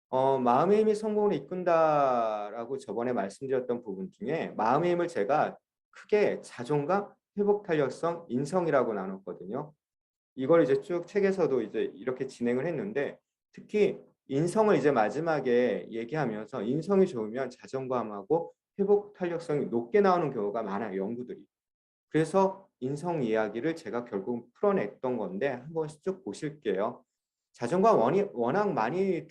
마음의 힘이 성공을 이끈다라고 저번에 말씀드렸던 부분 중에 마음의 힘을 제가 크게 자존감, 회복 탄력성, 인성이라고 나눴거든요. 이걸 이제 쭉 책에서도 이제 이렇게 진행을 했는데 특히 인성을 이제 마지막에 얘기하면서 인성이 좋으면 자존감하고 회복 탄력성이 높게 나오는 경우가 많아요, 연구들이. 그래서 인성 이야기를 제가 결국 풀어냈던 건데 한번 쭉 보실게요. 자존감 워낙 많이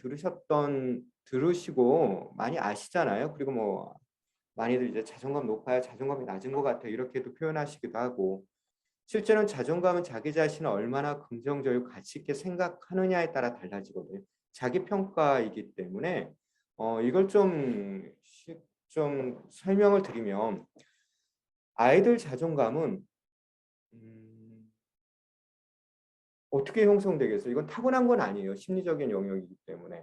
들으시고 많이 아시잖아요. 그리고 뭐 많이들 이제 자존감 높아야 자존감이 낮은 것 같아 이렇게도 표현하시기도 하고 실제로는 자존감은 자기 자신을 얼마나 긍정적이고 가치 있게 생각하느냐에 따라 달라지거든요. 자기 평가이기 때문에 이걸 좀 설명을 드리면 아이들 자존감은 음, 어떻게 형성되겠어요? 이건 타고난 건 아니에요. 심리적인 영역이기 때문에.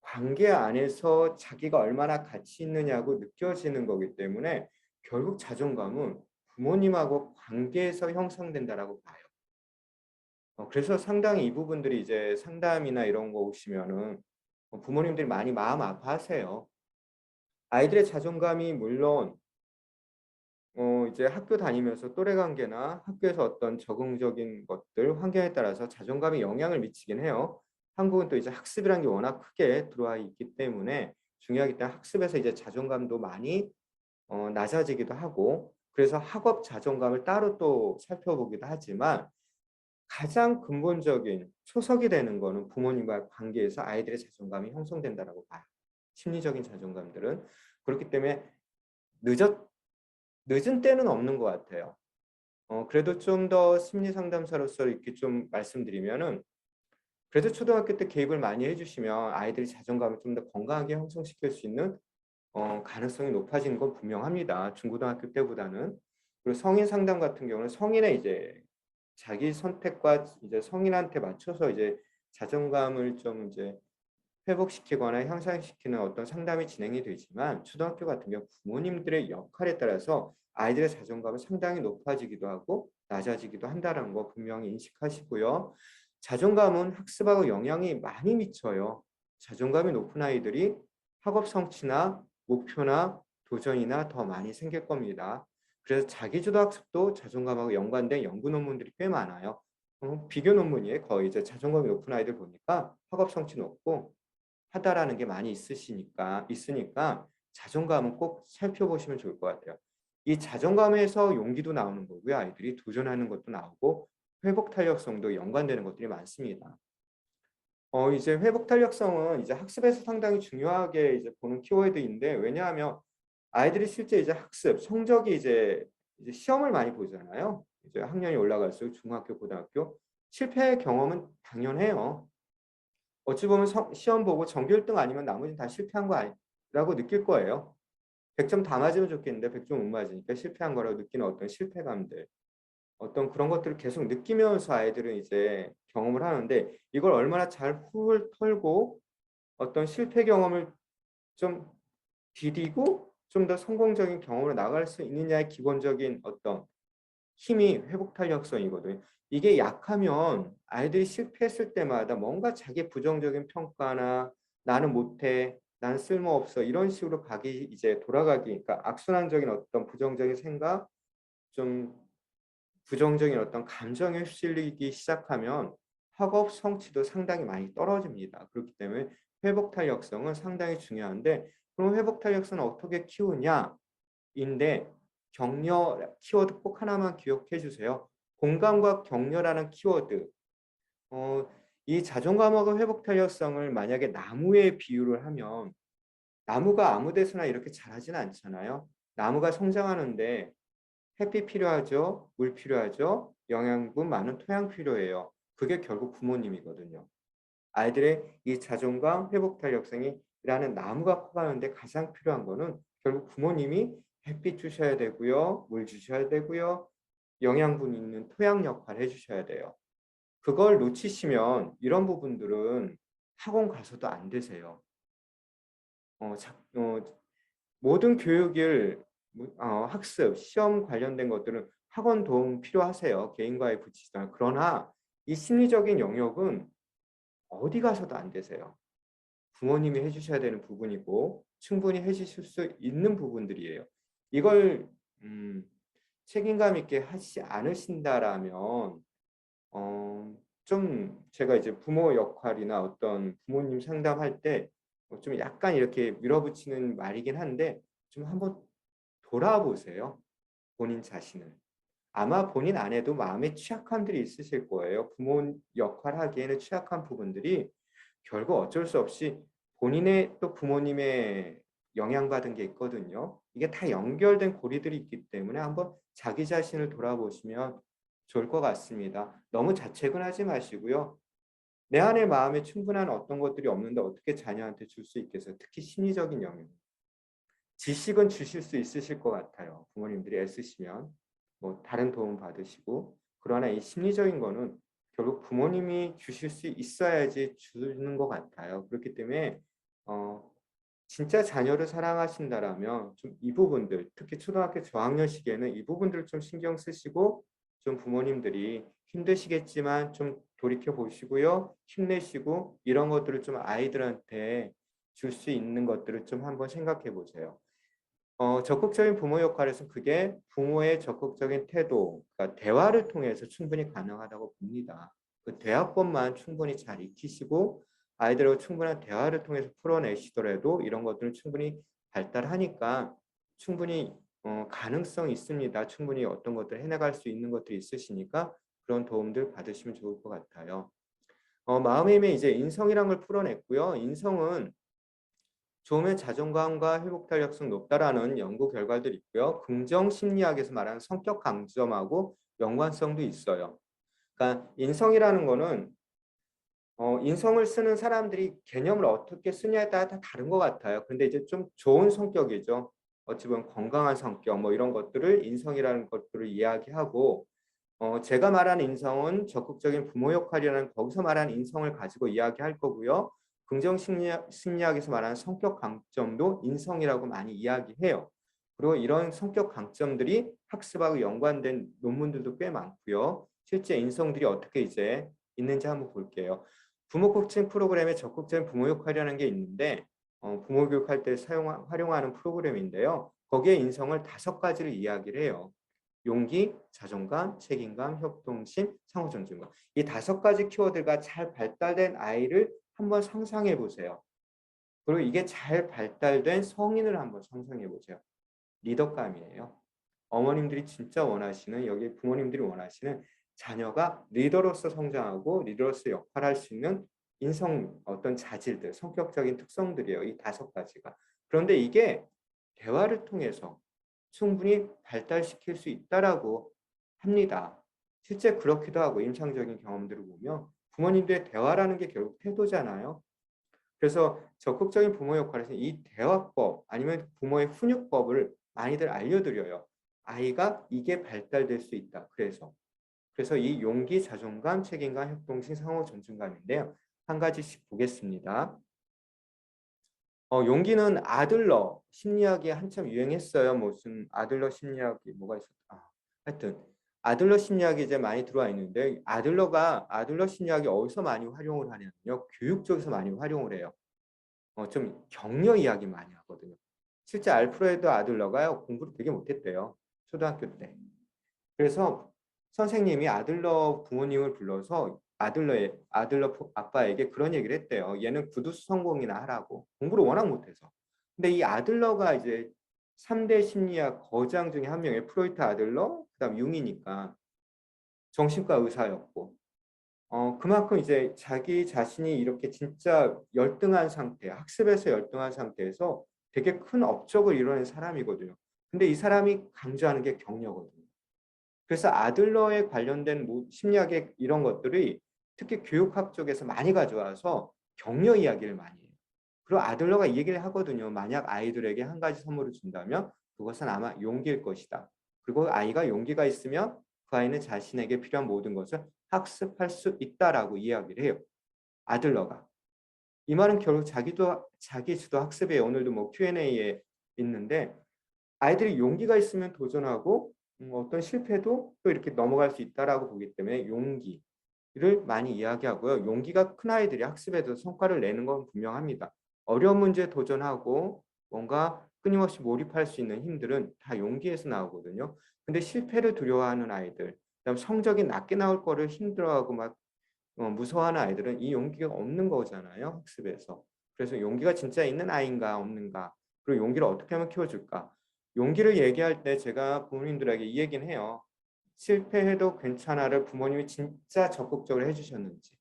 관계 안에서 자기가 얼마나 가치 있느냐고 느껴지는 거기 때문에 결국 자존감은 부모님하고 관계에서 형성된다라고 봐요. 그래서 상당히 이 부분들이 이제 상담이나 이런 거 오시면은 부모님들이 많이 마음 아파하세요. 아이들의 자존감이 물론 이제 학교 다니면서 또래 관계나 학교에서 어떤 적응적인 것들, 환경에 따라서 자존감에 영향을 미치긴 해요. 한국은 또 이제 학습이라는 게 워낙 크게 들어와 있기 때문에 중요하기 때문에 학습에서 이제 자존감도 많이 낮아지기도 하고 그래서 학업 자존감을 따로 또 살펴보기도 하지만 가장 근본적인 초석이 되는 거는 부모님과의 관계에서 아이들의 자존감이 형성된다라고 봐요. 심리적인 자존감들은. 그렇기 때문에 늦었 늦은 때는 없는 것 같아요. 그래도 좀 더 심리 상담사로서 이렇게 좀 말씀드리면은 그래도 초등학교 때 개입을 많이 해주시면 아이들이 자존감을 좀 더 건강하게 형성시킬 수 있는 가능성이 높아지는 건 분명합니다. 중고등학교 때보다는. 그리고 성인 상담 같은 경우는 성인의 이제 자기 선택과 이제 성인한테 맞춰서 이제 자존감을 좀 이제 회복시키거나 향상시키는 어떤 상담이 진행이 되지만 초등학교 같은 경우 부모님들의 역할에 따라서 아이들의 자존감은 상당히 높아지기도 하고 낮아지기도 한다는 거 분명히 인식하시고요. 자존감은 학습하고 영향이 많이 미쳐요. 자존감이 높은 아이들이 학업 성취나 목표나 도전이나 더 많이 생길 겁니다. 그래서 자기주도 학습도 자존감하고 연관된 연구 논문들이 꽤 많아요. 비교 논문이에요. 거의 이제 자존감이 높은 아이들 보니까 학업 성취 높고 하다라는 게 많이 있으니까 자존감은 꼭 살펴보시면 좋을 것 같아요. 이 자존감에서 용기도 나오는 거고요. 아이들이 도전하는 것도 나오고 회복 탄력성도 연관되는 것들이 많습니다. 이제 회복 탄력성은 이제 학습에서 상당히 중요하게 이제 보는 키워드인데 왜냐하면 아이들이 실제 이제 학습 성적이 이제 시험을 많이 보잖아요. 이제 학년이 올라갈수록 중학교, 고등학교 실패 경험은 당연해요. 어찌 보면 시험 보고 전교 1등 아니면 나머지는 다 실패한 거 아니라고 느낄 거예요. 100점 다 맞으면 좋겠는데 100점 못 맞으니까 실패한 거라고 느끼는 어떤 실패감들, 어떤 그런 것들을 계속 느끼면서 아이들은 이제 경험을 하는데 이걸 얼마나 잘 훌훌 털고 어떤 실패 경험을 좀 디디고 좀 더 성공적인 경험으로 나갈 수 있느냐의 기본적인 어떤 힘이 회복 탄력성이거든요. 이게 약하면 아이들이 실패했을 때마다 뭔가 자기 부정적인 평가나 나는 못해, 난 쓸모없어 이런 식으로 가기 이제 돌아가기 그러니까 악순환적인 어떤 부정적인 생각, 좀 부정적인 어떤 감정에 휩쓸리기 시작하면 학업 성취도 상당히 많이 떨어집니다. 그렇기 때문에 회복 탄력성은 상당히 중요한데 그럼 회복 탄력성은 어떻게 키우냐? 인데 격려 키워드 꼭 하나만 기억해 주세요. 공감과 격려라는 키워드. 어, 이 자존감하고 회복 탄력성을 만약에 나무에 비유를 하면 나무가 아무 데서나 이렇게 자라지는 않잖아요. 나무가 성장하는데 햇빛 필요하죠. 물 필요하죠. 영양분 많은 토양 필요해요. 그게 결국 부모님이거든요. 아이들의 이 자존감, 회복 탄력성이라는 나무가 커가는데 가장 필요한 거는 결국 부모님이 햇빛 주셔야 되고요. 물 주셔야 되고요. 영양분 있는 토양 역할을 해주셔야 돼요. 그걸 놓치시면 이런 부분들은 학원 가서도 안 되세요. 어, 자, 어, 모든 교육을 학습, 시험 관련된 것들은 학원 도움 필요하세요. 개인과의 부치장. 그러나 이 심리적인 영역은 어디 가서도 안 되세요. 부모님이 해주셔야 되는 부분이고 충분히 해주실 수 있는 부분들이에요. 이걸 책임감 있게 하지 않으신다라면 좀 제가 이제 부모 역할이나 어떤 부모님 상담할 때 좀 약간 이렇게 밀어붙이는 말이긴 한데 좀 한번 돌아보세요. 본인 자신을. 아마 본인 안에도 마음의 취약함들이 있으실 거예요. 부모 역할 하기에는 취약한 부분들이 결국 어쩔 수 없이 본인의 또 부모님의 영향받은 게 있거든요. 이게 다 연결된 고리들이 있기 때문에 한번 자기 자신을 돌아보시면 좋을 것 같습니다. 너무 자책은 하지 마시고요. 내 안에 마음에 충분한 어떤 것들이 없는데 어떻게 자녀한테 줄 수 있겠어요? 특히 심리적인 영향. 지식은 주실 수 있으실 것 같아요. 부모님들이 애쓰시면 뭐 다른 도움 받으시고 그러나 이 심리적인 거는 결국 부모님이 주실 수 있어야지 주는 것 같아요. 그렇기 때문에 어, 진짜 자녀를 사랑하신다라면 좀 이 부분들 특히 초등학교 저학년 시기에는 이 부분들을 좀 신경 쓰시고 좀 부모님들이 힘드시겠지만 좀 돌이켜 보시고요. 힘내시고 이런 것들을 좀 아이들한테 줄 수 있는 것들을 좀 한번 생각해 보세요. 적극적인 부모 역할에서 그게 부모의 적극적인 태도, 그러니까 대화를 통해서 충분히 가능하다고 봅니다. 그 대화법만 충분히 잘 익히시고 아이들하고 충분한 대화를 통해서 풀어내시더라도 이런 것들을 충분히 발달하니까 충분히 가능성이 있습니다. 충분히 어떤 것들을 해나갈 수 있는 것들이 있으시니까 그런 도움들 받으시면 좋을 것 같아요. 마음의 힘의 이제 인성이란 걸 풀어냈고요. 인성은 좋으면 자존감과 회복 탄력성 높다라는 연구 결과들이 있고요. 긍정 심리학에서 말하는 성격 강점하고 연관성도 있어요. 그러니까 인성이라는 거는 인성을 쓰는 사람들이 개념을 어떻게 쓰냐에 따라 다 다른 것 같아요. 근데 이제 좀 좋은 성격이죠. 어찌 보면 건강한 성격 뭐 이런 것들을 인성이라는 것들을 이야기하고 제가 말한 인성은 적극적인 부모 역할이라는 거기서 말하는 인성을 가지고 이야기할 거고요. 긍정 심리학에서 말하는 성격 강점도 인성이라고 많이 이야기해요. 그리고 이런 성격 강점들이 학습하고 연관된 논문들도 꽤 많고요. 실제 인성들이 어떻게 이제 있는지 한번 볼게요. 부모 코칭 프로그램에 적극적인 부모 역할이라는 게 있는데 부모 교육할 때 활용하는 프로그램인데요. 거기에 인성을 5가지를 이야기를 해요. 용기, 자존감, 책임감, 협동심, 상호 존중감. 이 5가지 키워드가 잘 발달된 아이를 한번 상상해 보세요. 그리고 이게 잘 발달된 성인을 한번 상상해 보세요. 리더감이에요. 어머님들이 진짜 원하시는 여기 부모님들이 원하시는 자녀가 리더로서 성장하고 리더로서 역할을 할 수 있는 인성 어떤 자질들, 성격적인 특성들이에요. 이 5가지가. 그런데 이게 대화를 통해서 충분히 발달시킬 수 있다라고 합니다. 실제 그렇기도 하고 임상적인 경험들을 보면 부모님들의 대화라는 게 결국 태도잖아요. 그래서 적극적인 부모 역할에서 이 대화법 아니면 부모의 훈육법을 많이들 알려드려요. 아이가 이게 발달될 수 있다. 그래서 이 용기, 자존감, 책임감, 협동심, 상호 존중감인데요. 한 가지씩 보겠습니다. 용기는 아들러 심리학이 한참 유행했어요. 무슨 아들러 심리학이 뭐가 있었다. 하여튼 아들러 심리학이 이제 많이 들어와 있는데 아들러 심리학이 어디서 많이 활용을 하냐면요. 교육 쪽에서 많이 활용을 해요. 좀 격려 이야기 많이 하거든요. 실제 알프레드 아들러가요. 공부를 되게 못했대요. 초등학교 때. 그래서 선생님이 아들러 부모님을 불러서 아들러 아빠에게 그런 얘기를 했대요. 얘는 구두수 성공이나 하라고. 공부를 워낙 못해서. 근데 이 아들러가 이제 3대 심리학 거장 중에 한 명의 프로이트 아들러, 그다음 융이니까 정신과 의사였고 그만큼 이제 자기 자신이 이렇게 진짜 열등한 상태, 학습에서 열등한 상태에서 되게 큰 업적을 이뤄낸 사람이거든요. 근데 이 사람이 강조하는 게 격려거든요. 그래서 아들러에 관련된 심리학의 이런 것들이 특히 교육학 쪽에서 많이 가져와서 격려 이야기를 많이 해요. 그리고 아들러가 이 얘기를 하거든요. 만약 아이들에게 한 가지 선물을 준다면 그것은 아마 용기일 것이다. 그리고 아이가 용기가 있으면 그 아이는 자신에게 필요한 모든 것을 학습할 수 있다라고 이야기를 해요. 아들러가. 이 말은 결국 자기 주도 학습에 오늘도 뭐 Q&A에 있는데 아이들이 용기가 있으면 도전하고 어떤 실패도 또 이렇게 넘어갈 수 있다라고 보기 때문에 용기를 많이 이야기하고요. 용기가 큰 아이들이 학습에도 성과를 내는 건 분명합니다. 어려운 문제에 도전하고 뭔가 끊임없이 몰입할 수 있는 힘들은 다 용기에서 나오거든요. 근데 실패를 두려워하는 아이들, 그다음 성적이 낮게 나올 거를 힘들어하고 막 무서워하는 아이들은 이 용기가 없는 거잖아요, 학습에서. 그래서 용기가 진짜 있는 아이인가 없는가, 그리고 용기를 어떻게 하면 키워줄까. 용기를 얘기할 때 제가 부모님들에게 이 얘기는 해요. 실패해도 괜찮아를 부모님이 진짜 적극적으로 해주셨는지.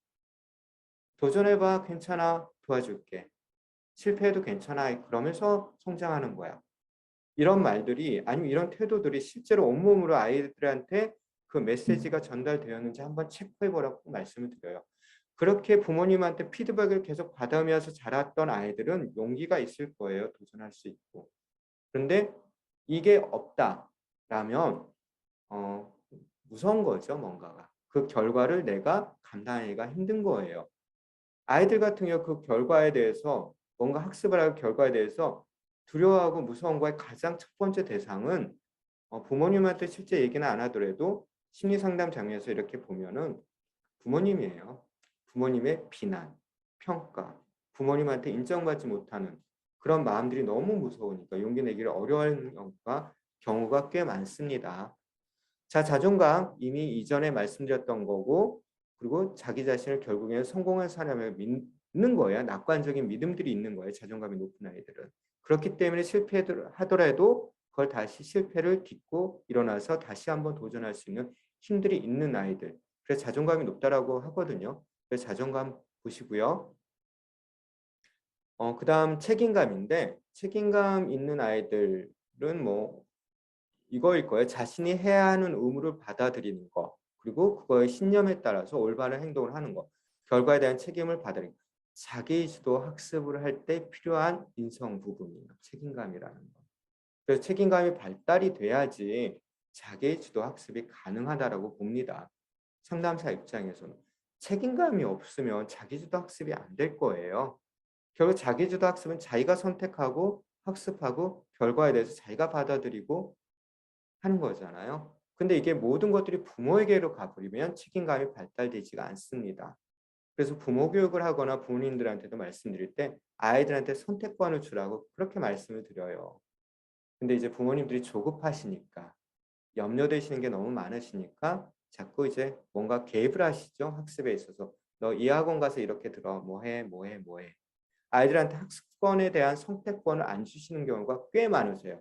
도전해봐, 괜찮아, 도와줄게. 실패해도 괜찮아, 그러면서 성장하는 거야. 이런 말들이, 아니면 이런 태도들이 실제로 온몸으로 아이들한테 그 메시지가 전달되었는지 한번 체크해보라고 말씀을 드려요. 그렇게 부모님한테 피드백을 계속 받으면서 자랐던 아이들은 용기가 있을 거예요. 도전할 수 있고. 그런데 이게 없다라면 무서운 거죠, 뭔가가. 그 결과를 내가 감당하기가 힘든 거예요. 아이들 같은 경우 그 결과에 대해서, 뭔가 학습을 할 결과에 대해서 두려워하고 무서운 거의 가장 첫 번째 대상은 부모님한테 실제 얘기는 안 하더라도 심리 상담 장면에서 이렇게 보면은 부모님이에요. 부모님의 비난, 평가, 부모님한테 인정받지 못하는 그런 마음들이 너무 무서우니까 용기 내기를 어려워하는 경우가 꽤 많습니다. 자, 자존감 이미 이전에 말씀드렸던 거고, 그리고 자기 자신을 결국에는 성공한 사람을 믿는 거예요. 낙관적인 믿음들이 있는 거예요. 자존감이 높은 아이들은. 그렇기 때문에 실패하더라도 그걸 다시 실패를 딛고 일어나서 다시 한번 도전할 수 있는 힘들이 있는 아이들. 그래서 자존감이 높다라고 하거든요. 그래서 자존감 보시고요. 그다음 책임감인데, 책임감 있는 아이들은 뭐 이거일 거예요. 자신이 해야 하는 의무를 받아들이는 거, 그리고 그거의 신념에 따라서 올바른 행동을 하는 거, 결과에 대한 책임을 받아들이는 거. 자기주도 학습을 할 때 필요한 인성 부분이에요. 책임감이라는 거. 그래서 책임감이 발달이 돼야지 자기주도 학습이 가능하다라고 봅니다. 상담사 입장에서는. 책임감이 없으면 자기주도 학습이 안 될 거예요. 결국 자기주도 학습은 자기가 선택하고 학습하고 결과에 대해서 자기가 받아들이고 하는 거잖아요. 근데 이게 모든 것들이 부모에게로 가버리면 책임감이 발달되지가 않습니다. 그래서 부모 교육을 하거나 부모님들한테도 말씀드릴 때 아이들한테 선택권을 주라고 그렇게 말씀을 드려요. 근데 이제 부모님들이 조급하시니까, 염려되시는 게 너무 많으시니까 자꾸 이제 뭔가 개입을 하시죠. 학습에 있어서. 너 이 학원 가서 이렇게 들어. 뭐 해, 뭐 해, 뭐 해. 아이들한테 학습권에 대한 선택권을 안 주시는 경우가 꽤 많으세요.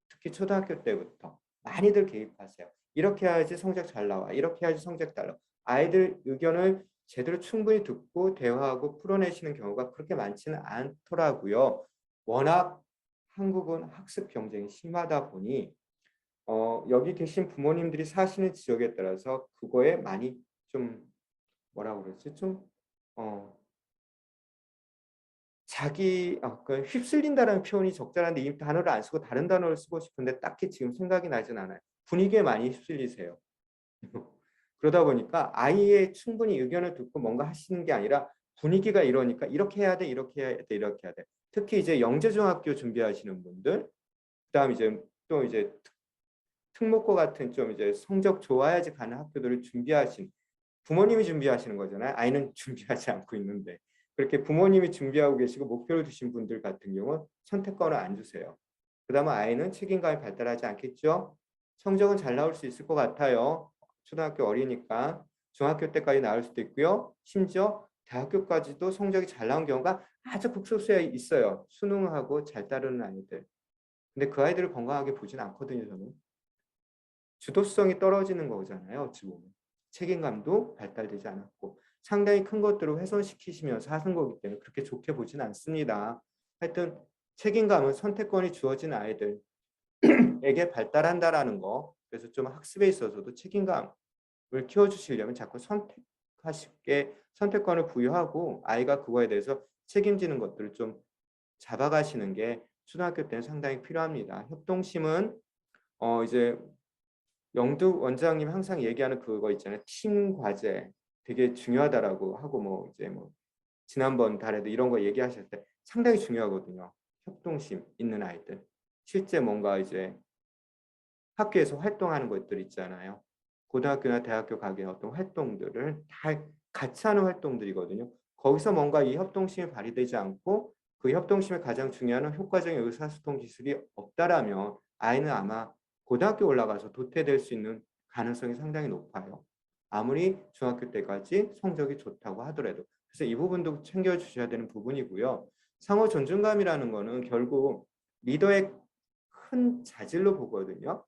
특히 초등학교 때부터 많이들 개입하세요. 이렇게 해야지 성적 잘 나와. 이렇게 해야지 성적 잘 나와. 아이들 의견을 제대로 충분히 듣고 대화하고 풀어내시는 경우가 그렇게 많지는 않더라고요. 워낙 한국은 학습 경쟁이 심하다 보니 여기 계신 부모님들이 사시는 지역에 따라서 그거에 많이 좀 뭐라고 그러지? 좀 그 휩쓸린다는 표현이 적절한데 이 단어를 안 쓰고 다른 단어를 쓰고 싶은데 딱히 지금 생각이 나진 않아요. 분위기에 많이 휩쓸리세요. 그러다 보니까 아이의 충분히 의견을 듣고 뭔가 하시는 게 아니라 분위기가 이러니까 이렇게 해야 돼, 이렇게 해야 돼, 이렇게 해야 돼. 특히 이제 영재중학교 준비하시는 분들, 그다음 이제 또 이제 특목고 같은 좀 이제 성적 좋아야지 가는 학교들을 준비하신 부모님이 준비하시는 거잖아요. 아이는 준비하지 않고 있는데. 그렇게 부모님이 준비하고 계시고 목표를 두신 분들 같은 경우는 선택권을 안 주세요. 그다음에 아이는 책임감이 발달하지 않겠죠. 성적은 잘 나올 수 있을 것 같아요. 초등학교 어리니까 중학교 때까지 나올 수도 있고요. 심지어 대학교까지도 성적이 잘 나온 경우가 아주 극소수에 있어요. 수능하고 잘 따르는 아이들. 근데 그 아이들을 건강하게 보진 않거든요, 저는. 주도성이 떨어지는 거잖아요. 어찌 보면. 책임감도 발달되지 않았고 상당히 큰 것들을 훼손시키시면서 하는 거기 때문에 그렇게 좋게 보진 않습니다. 하여튼 책임감은 선택권이 주어진 아이들에게 발달한다라는 거. 그래서 좀 학습에 있어서도 책임감을 키워주시려면 자꾸 선택하시게 선택권을 부여하고 아이가 그거에 대해서 책임지는 것들을 좀 잡아가시는 게 초등학교 때는 상당히 필요합니다. 협동심은 이제 영두 원장님 항상 얘기하는 그거 있잖아요. 팀 과제 되게 중요하다라고 하고 뭐 이제 뭐 지난번 달에도 이런 거 얘기하실 때 상당히 중요하거든요. 협동심 있는 아이들. 실제 뭔가 이제 학교에서 활동하는 것들 있잖아요. 고등학교나 대학교 가게 어떤 활동들을 다 같이 하는 활동들이거든요. 거기서 뭔가 이 협동심이 발휘되지 않고 그 협동심의 가장 중요한 효과적인 의사소통 기술이 없다라면 아이는 아마 고등학교 올라가서 도태될 수 있는 가능성이 상당히 높아요. 아무리 중학교 때까지 성적이 좋다고 하더라도. 그래서 이 부분도 챙겨주셔야 되는 부분이고요. 상호 존중감이라는 거는 결국 리더의 큰 자질로 보거든요.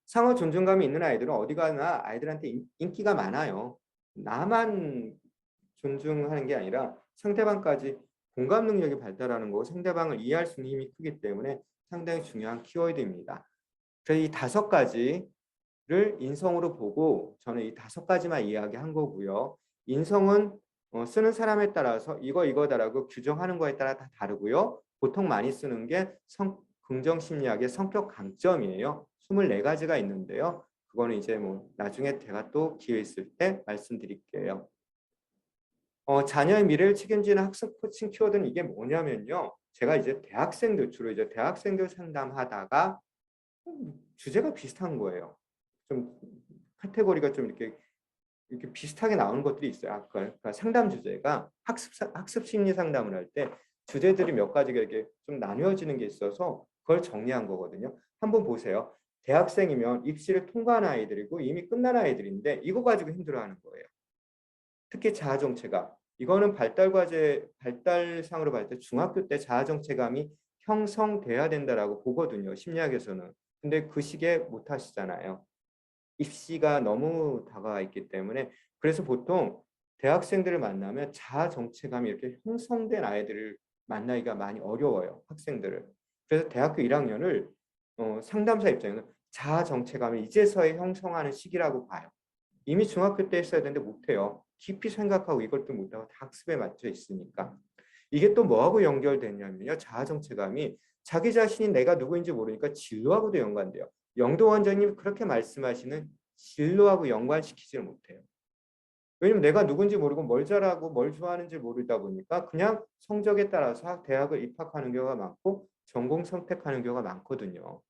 상호 존중감이 있는 아이들은 어디 가나 아이들한테 인기가 많아요. 나만 존중하는 게 아니라 상대방까지 공감 능력이 발달하는 거고 상대방을 이해할 수 있는 힘이 크기 때문에 상당히 중요한 키워드입니다. 그래서 이 5가지를 인성으로 보고 저는 이 5가지만 이야기한 거고요. 인성은 쓰는 사람에 따라서 이거다라고 규정하는 거에 따라 다 다르고요. 보통 많이 쓰는 게 긍정심리학의 성격 강점이에요. 24가지가 있는데요. 그거는 이제 뭐 나중에 제가 또 기회 있을 때 말씀드릴게요. 자녀의 미래를 책임지는 학습 코칭 키워드는 이게 뭐냐면요. 제가 이제 주로 이제 대학생들 상담하다가 주제가 비슷한 거예요. 좀 카테고리가 좀 이렇게 비슷하게 나오는 것들이 있어요. 그러니까 상담 주제가 학습 심리 상담을 할 때 주제들이 몇 가지가 이렇게 좀 나뉘어지는 게 있어서 그걸 정리한 거거든요. 한번 보세요. 대학생이면 입시를 통과한 아이들이고 이미 끝난 아이들인데 이거 가지고 힘들어하는 거예요. 특히 자아정체감. 이거는 발달상으로 봤을 때 중학교 때 자아정체감이 형성돼야 된다라고 보거든요. 심리학에서는. 근데 그 시기에 못 하시잖아요. 입시가 너무 다가와 있기 때문에. 그래서 보통 대학생들을 만나면 자아정체감이 이렇게 형성된 아이들을 만나기가 많이 어려워요. 학생들을. 그래서 대학교 1학년을 상담사 입장에는 자아정체감을 이제서야 형성하는 시기라고 봐요. 이미 중학교 때 했어야 되는데 못해요. 깊이 생각하고 이것도 못하고 다 학습에 맞춰 있으니까. 이게 또 뭐하고 연결되냐면요. 자아정체감이 자기 자신이 내가 누구인지 모르니까 진로하고도 연관돼요. 영도 원장님이 그렇게 말씀하시는 진로하고 연관시키지를 못해요. 왜냐면 내가 누군지 모르고 뭘 잘하고 뭘 좋아하는지 모르다 보니까 그냥 성적에 따라서 대학을 입학하는 경우가 많고 전공 선택하는 경우가 많거든요.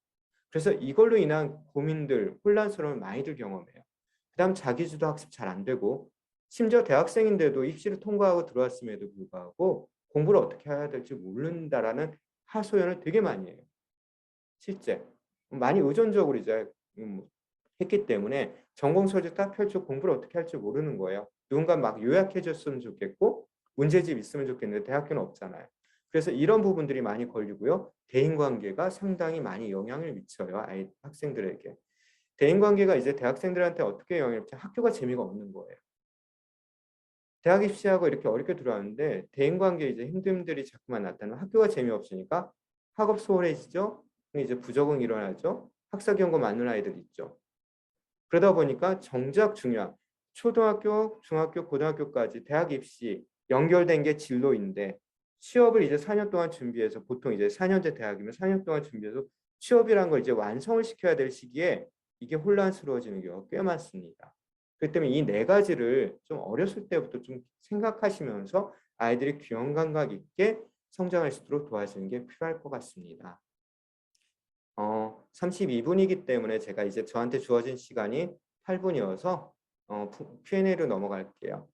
그래서 이걸로 인한 고민들, 혼란스러움을 많이들 경험해요. 그다음 자기주도 학습 잘 안 되고 심지어 대학생인데도 입시를 통과하고 들어왔음에도 불구하고 공부를 어떻게 해야 될지 모른다라는 하소연을 되게 많이 해요. 실제 많이 의존적으로 이제 했기 때문에 전공 서적 딱 펼쳐 공부를 어떻게 할지 모르는 거예요. 누군가 막 요약해 줬으면 좋겠고 문제집 있으면 좋겠는데 대학교는 없잖아요. 그래서 이런 부분들이 많이 걸리고요. 대인관계가 상당히 많이 영향을 미쳐요. 학생들에게. 대인관계가 이제 대학생들한테 어떻게 영향을 미쳐? 학교가 재미가 없는 거예요. 대학 입시하고 이렇게 어렵게 들어왔는데 대인관계 이제 힘듦들이 자꾸만 나타나면 학교가 재미없으니까 학업 소홀해지죠. 이제 부적응 일어나죠. 학사 경고 맞는 아이들 있죠. 그러다 보니까 정작 중요한 초등학교, 중학교, 고등학교까지 대학 입시 연결된 게 진로인데 취업을 이제 4년 동안 준비해서 보통 이제 4년제 대학이면 4년 동안 준비해서 취업이라는 걸 이제 완성을 시켜야 될 시기에 이게 혼란스러워지는 경우가 꽤 많습니다. 그렇기 때문에 이 4가지를 좀 어렸을 때부터 좀 생각하시면서 아이들이 균형 감각 있게 성장할 수 있도록 도와주는 게 필요할 것 같습니다. 32분이기 때문에 제가 이제 저한테 주어진 시간이 8분이어서 Q&A로 넘어갈게요.